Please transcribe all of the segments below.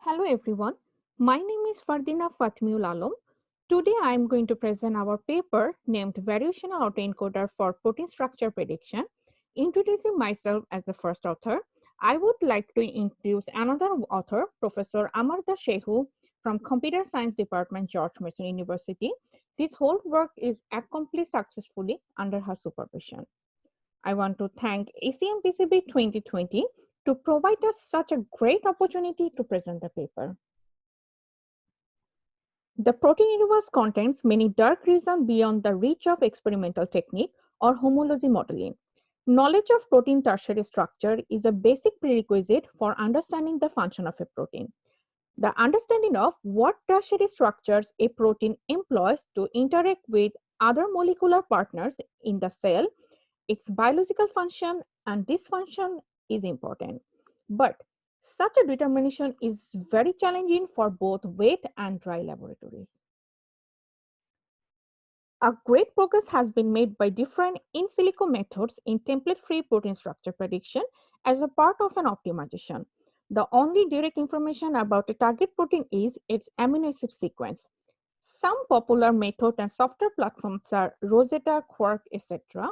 Hello everyone, my name is Fathmiul. Today I am going to present our paper named Variational Autoencoder for Protein Structure Prediction. Introducing myself as the first author, I would like to introduce another author, Professor Amarda Shehu from Computer Science Department, George Mason University. This whole work is accomplished successfully under her supervision. I want to thank ACM BCB 2020 to provide us such a great opportunity to present the paper. The protein universe contains many dark regions beyond the reach of experimental technique or homology modeling. Knowledge of protein tertiary structure is a basic prerequisite for understanding the function of a protein. The understanding of what tertiary structures a protein employs to interact with other molecular partners in the cell, its biological function and dysfunction is important. But such a determination is very challenging for both wet and dry laboratories. A great progress has been made by different in silico methods in template-free protein structure prediction as a part of an optimization. The only direct information about a target protein is its amino acid sequence. Some popular methods and software platforms are Rosetta, Quark, etc.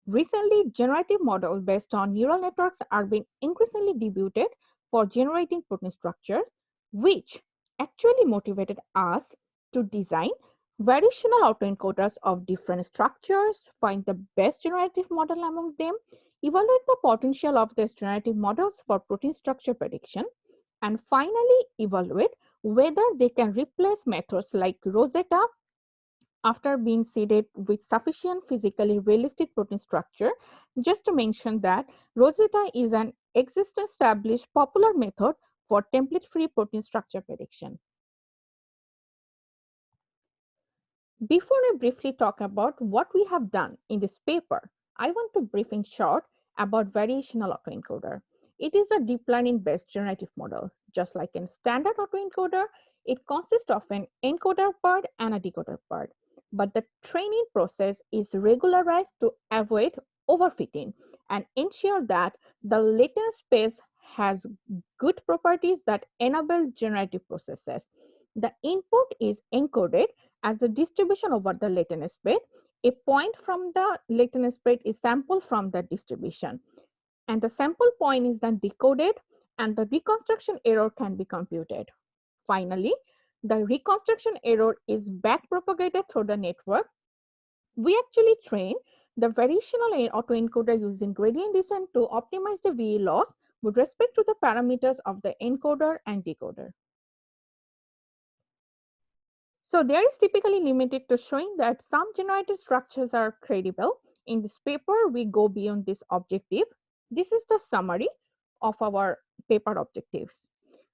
Recently, generative models based on neural networks are being increasingly debuted for generating protein structures, which actually motivated us to design variational autoencoders of different structures, find the best generative model among them, evaluate the potential of these generative models for protein structure prediction, and finally evaluate whether they can replace methods like Rosetta after being seeded with sufficient physically realistic protein structure. Just to mention that Rosetta is an existing established popular method for template-free protein structure prediction. Before I briefly talk about what we have done in this paper, I want to brief in short about variational autoencoder. It is a deep learning based generative model. Just like in standard autoencoder, it consists of an encoder part and a decoder part. But the training process is regularized to avoid overfitting and ensure that the latent space has good properties that enable generative processes. The input is encoded as the distribution over the latent space. A point from the latent space is sampled from the distribution, and the sample point is then decoded and the reconstruction error can be computed. Finally, the reconstruction error is back propagated through the network. We actually train the variational autoencoder using gradient descent to optimize the VE loss with respect to the parameters of the encoder and decoder. So there is typically limited to showing that some generated structures are credible. In this paper, we go beyond this objective. This is the summary of our paper objectives.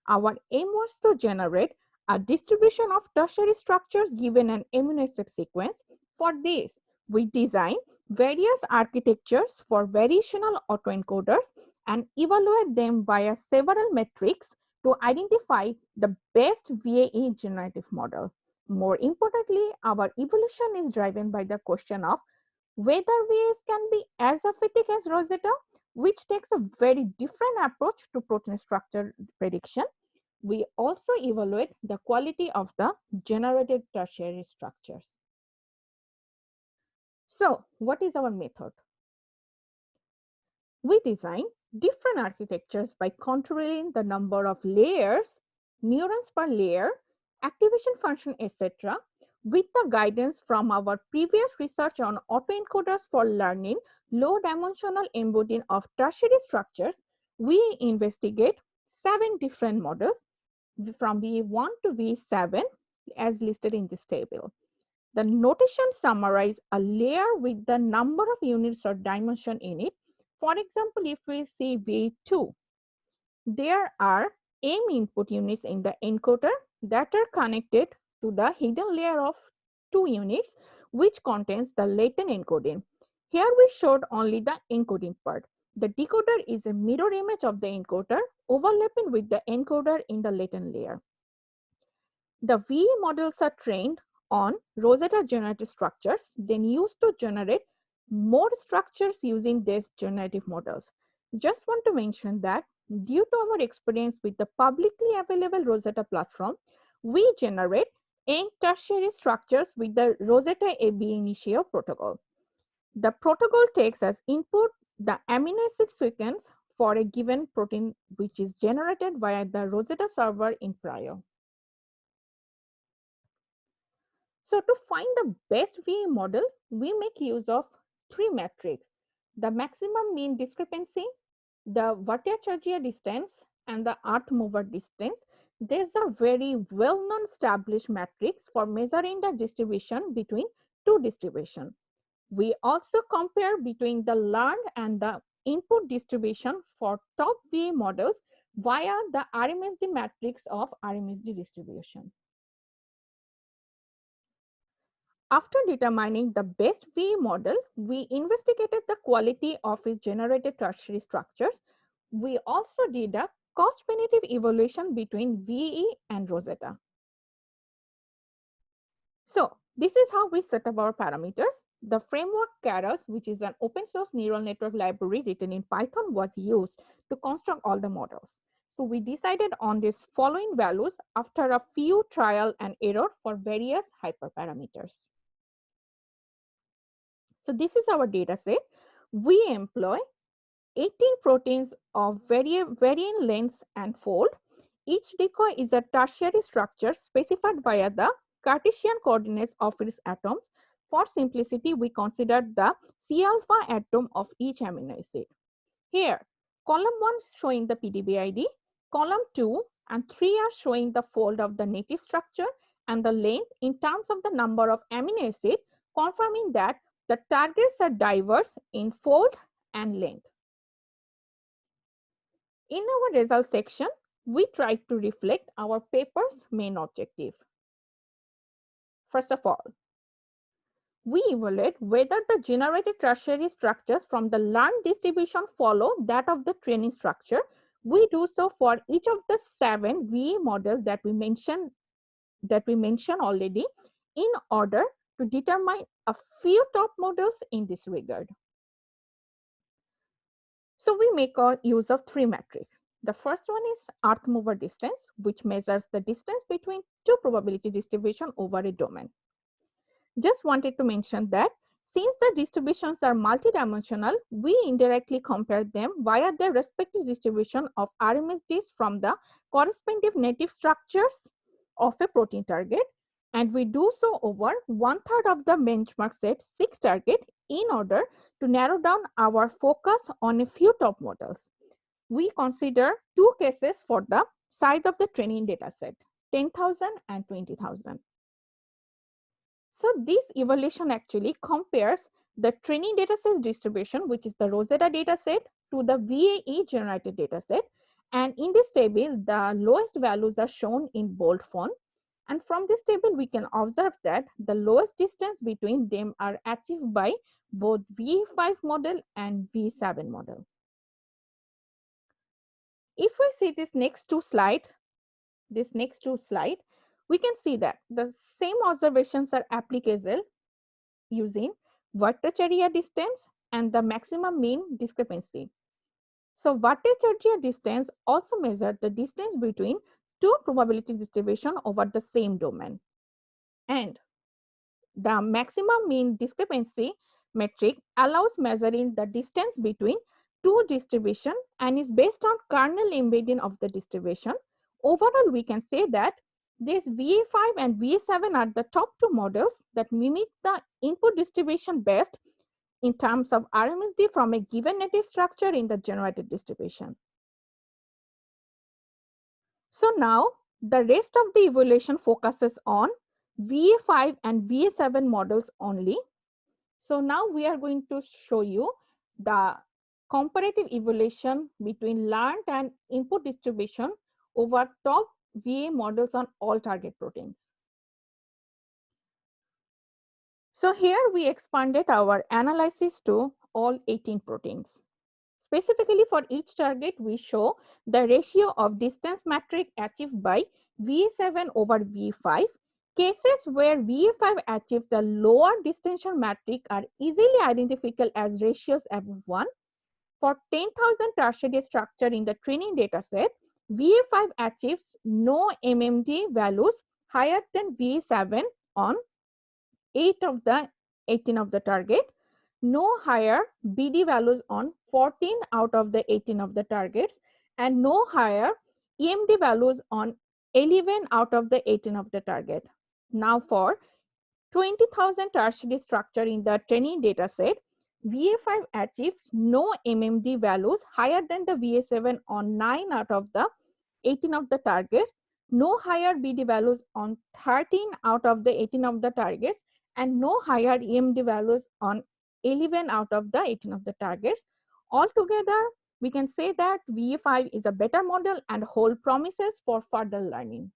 Our aim was to generate a distribution of tertiary structures given an amino acid sequence. For this, we designed various architectures for variational autoencoders and evaluate them via several metrics to identify the best VAE generative model. More importantly, our evolution is driven by the question of whether VAs can be as effective as Rosetta, which takes a very different approach to protein structure prediction. We also evaluate the quality of the generated tertiary structures. So, what is our method? We design different architectures by controlling the number of layers, neurons per layer, activation function, etc. With the guidance from our previous research on autoencoders for learning low-dimensional embedding of tertiary structures, we investigate 7 different models from V1 to V7 as listed in this table. The notation summarizes a layer with the number of units or dimension in it. For example, if we see V2, there are M input units in the encoder that are connected to the hidden layer of 2 units, which contains the latent encoding. Here we showed only the encoding part. The decoder is a mirror image of the encoder overlapping with the encoder in the latent layer. The VE models are trained on Rosetta generative structures, then used to generate more structures using these generative models. Just want to mention that due to our experience with the publicly available Rosetta platform, we generate n tertiary structures with the Rosetta ab initio protocol. The protocol takes as input the amino acid sequence for a given protein, which is generated via the Rosetta server in Prio. So to find the best VA model, we make use of three metrics: the maximum mean discrepancy, the Bhattacharya distance, and the earth mover distance. These are very well-known established metrics for measuring the distribution between two distributions. We also compare between the learned and the input distribution for top VA models via the RMSD matrix of RMSD distribution. After determining the best VA model, we investigated the quality of its generated tertiary structures. We also did a cost-benefit evaluation between VE and Rosetta. So this is how we set up our parameters. The framework Keras, which is an open source neural network library written in Python, was used to construct all the models. So we decided on these following values after a few trial and error for various hyperparameters. So this is our data set. We employ 18 proteins of varying lengths and fold. Each decoy is a tertiary structure specified via the Cartesian coordinates of its atoms. For simplicity, we consider the C alpha atom of each amino acid. Here, column 1 is showing the PDB ID, column 2 and 3 are showing the fold of the native structure and the length in terms of the number of amino acids, confirming that the targets are diverse in fold and length. In our result section, we try to reflect our paper's main objective. First of all, we evaluate whether the generated tertiary structures from the learned distribution follow that of the training structure. We do so for each of the 7 VA models that we mentioned already in order to determine a few top models in this regard. So we make use of 3 metrics. The first one is earth mover distance, which measures the distance between two probability distributions over a domain. Just wanted to mention that since the distributions are multidimensional, we indirectly compare them via their respective distribution of RMSDs from the corresponding native structures of a protein target, and we do so over 1/3 of the benchmark set 6 target in order to narrow down our focus on a few top models. We consider 2 cases for the size of the training data set, 10,000 and 20,000. So this evaluation actually compares the training dataset distribution, which is the Rosetta dataset, to the VAE generated dataset. And in this table, the lowest values are shown in bold font. And from this table, we can observe that the lowest distance between them are achieved by both VA5 model and VA7 model. If we see this next two slides, we can see that the same observations are applicable using Bhattacharya distance and the maximum mean discrepancy. So Bhattacharya distance also measures the distance between two probability distribution over the same domain. And the maximum mean discrepancy metric allows measuring the distance between two distribution and is based on kernel embedding of the distribution. Overall, we can say that this VA5 and VA7 are the top 2 models that mimic the input distribution best in terms of RMSD from a given native structure in the generated distribution. So now the rest of the evaluation focuses on VA5 and VA7 models only. So now we are going to show you the comparative evaluation between learned and input distribution over top VA models on all target proteins. So here we expanded our analysis to all 18 proteins. Specifically for each target, we show the ratio of distance metric achieved by VA7 over VA5. Cases where VA5 achieved the lower distension metric are easily identifiable as ratios above 1. For 10,000 tertiary structure in the training dataset, VA5 achieves no MMD values higher than VA7 on 8 of the 18 of the target, no higher BD values on 14 out of the 18 of the targets, and no higher EMD values on 11 out of the 18 of the target. Now for 20,000 tertiary structure in the training dataset, VA5 achieves no MMD values higher than the VA7 on 9 out of the 18 of the targets, no higher BD values on 13 out of the 18 of the targets, and no higher EMD values on 11 out of the 18 of the targets. Altogether, we can say that VA5 is a better model and hold promises for further learning.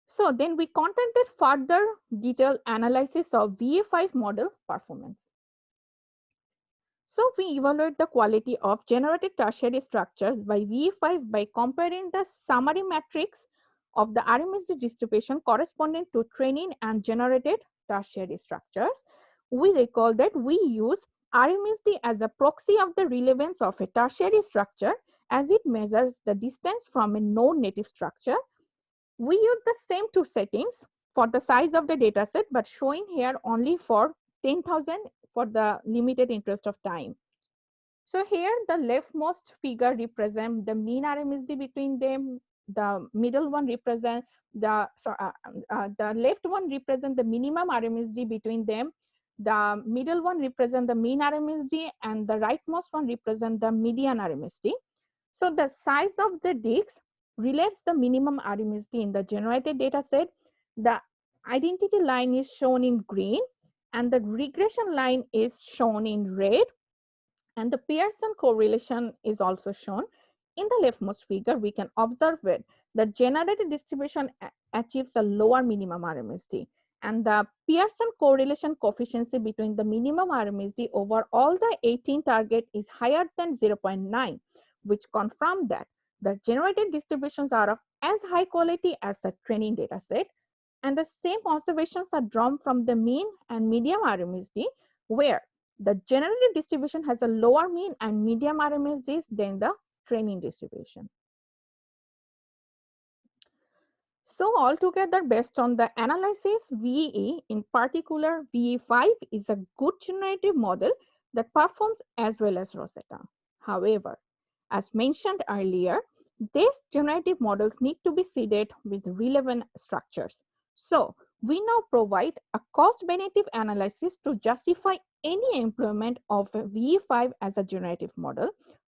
So then we conducted further detailed analysis of VA5 model performance. So we evaluate the quality of generated tertiary structures by VA5 by comparing the summary matrix of the RMSD distribution corresponding to training and generated tertiary structures. We recall that we use RMSD as a proxy of the relevance of a tertiary structure as it measures the distance from a known native structure. We use the same two settings for the size of the dataset, but showing here only for 10,000 for the limited interest of time. So here the leftmost figure represents the mean RMSD between them. The middle one represents the left one represents the minimum RMSD between them. The middle one represents the mean RMSD, and the rightmost one represents the median RMSD. So the size of the disks relates the minimum RMSD in the generated data set. The identity line is shown in green and the regression line is shown in red, and the Pearson correlation is also shown. In the leftmost figure, we can observe it. The generated distribution achieves a lower minimum RMSD, and the Pearson correlation coefficient between the minimum RMSD over all the 18 target is higher than 0.9, which confirm that the generated distributions are of as high quality as the training data set. And the same observations are drawn from the mean and median RMSD, where the generated distribution has a lower mean and median RMSDs than the training distribution. So altogether, based on the analysis, VE, in particular VE5, is a good generative model that performs as well as Rosetta. However, as mentioned earlier, these generative models need to be seeded with relevant structures. So we now provide a cost-benefit analysis to justify any employment of a VE5 as a generative model.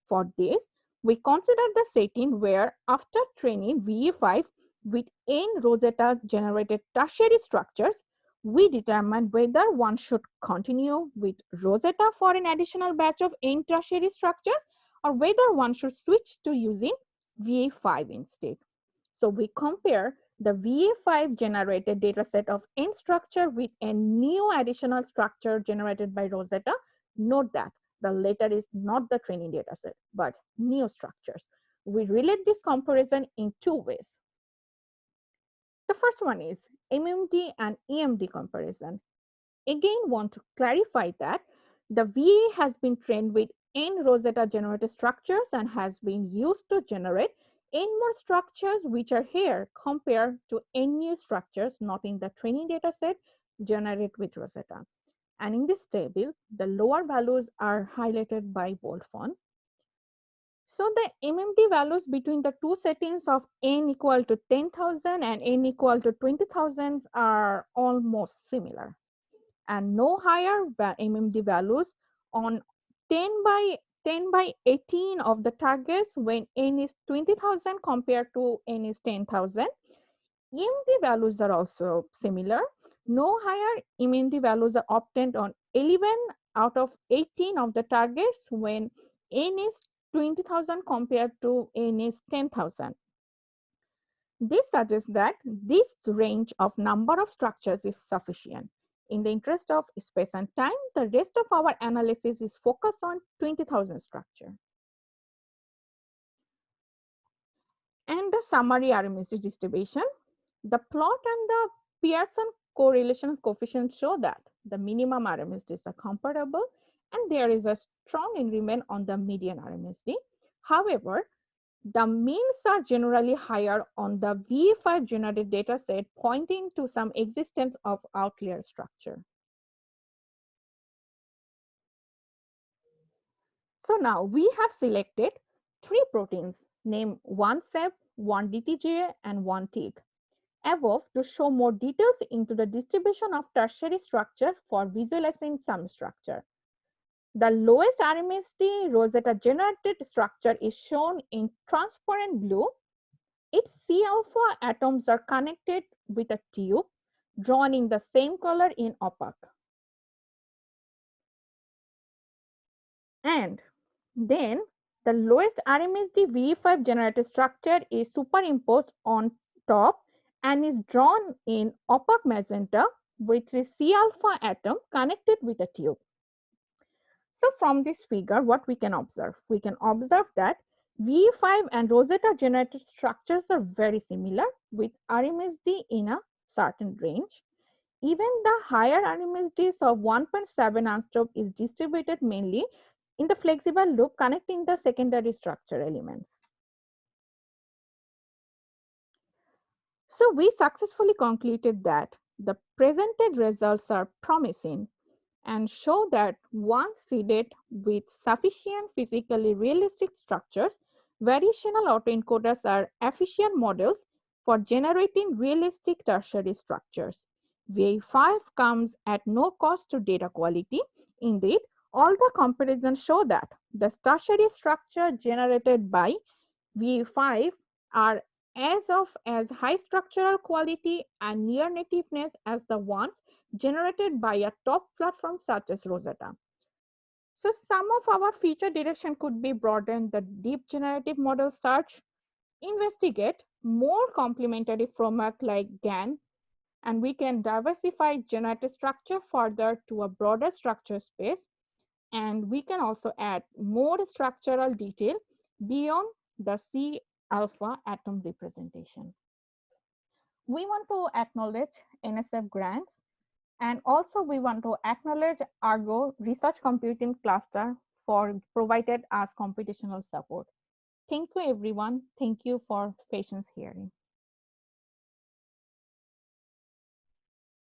For this, we consider the setting where after training VE5 with n Rosetta generated tertiary structures, we determine whether one should continue with Rosetta for an additional batch of n tertiary structures or whether one should switch to using VA5 instead. So we compare the VA5 generated dataset of n structure with a new additional structure generated by Rosetta. Note that the latter is not the training dataset, but new structures. We relate this comparison in two ways. The first one is MMD and EMD comparison. Again, want to clarify that the VA has been trained with n Rosetta generated structures and has been used to generate n more structures which are here compared to n new structures not in the training data set generated with Rosetta. And in this table, the lower values are highlighted by bold font. So the MMD values between the two settings of n equal to 10,000 and n equal to 20,000 are almost similar, and no higher MMD values on 10 by 18 of the targets when n is 20,000 compared to n is 10,000. EMD values are also similar. No higher EMD values are obtained on 11 out of 18 of the targets when n is 20,000 compared to n is 10,000. This suggests that this range of number of structures is sufficient. In the interest of space and time, the rest of our analysis is focused on 20,000 structure. And the summary RMSD distribution. The plot and the Pearson correlation coefficient show that the minimum RMSDs are comparable and there is a strong agreement on the median RMSD. However, the means are generally higher on the VE5 generated dataset, pointing to some existence of outlier structure. So now we have selected 3 proteins named 1 CEP, 1 DTGA, and 1 TIG above to show more details into the distribution of tertiary structure for visualizing some structure. The lowest RMSD Rosetta generated structure is shown in transparent blue. Its C alpha atoms are connected with a tube drawn in the same color in opaque. And then the lowest RMSD VE5 generated structure is superimposed on top and is drawn in opaque magenta with the C alpha atom connected with a tube. So from this figure, what we can observe? We can observe that VE5 and Rosetta generated structures are very similar with RMSD in a certain range. Even the higher RMSDs of 1.7 angstrom is distributed mainly in the flexible loop connecting the secondary structure elements. So we successfully concluded that the presented results are promising and show that once seeded with sufficient physically realistic structures, variational autoencoders are efficient models for generating realistic tertiary structures. VA5 comes at no cost to data quality. Indeed, all the comparisons show that the tertiary structure generated by VA5 are as high structural quality and near nativeness as the ones generated by a top platform such as Rosetta. So some of our future direction could be broaden the deep generative model search, investigate more complementary framework like GAN, and we can diversify generative structure further to a broader structure space, and we can also add more structural detail beyond the C alpha atom representation. We want to acknowledge NSF grants, and also we want to acknowledge Argo Research Computing Cluster for provided us computational support. Thank you everyone. Thank you for patience hearing.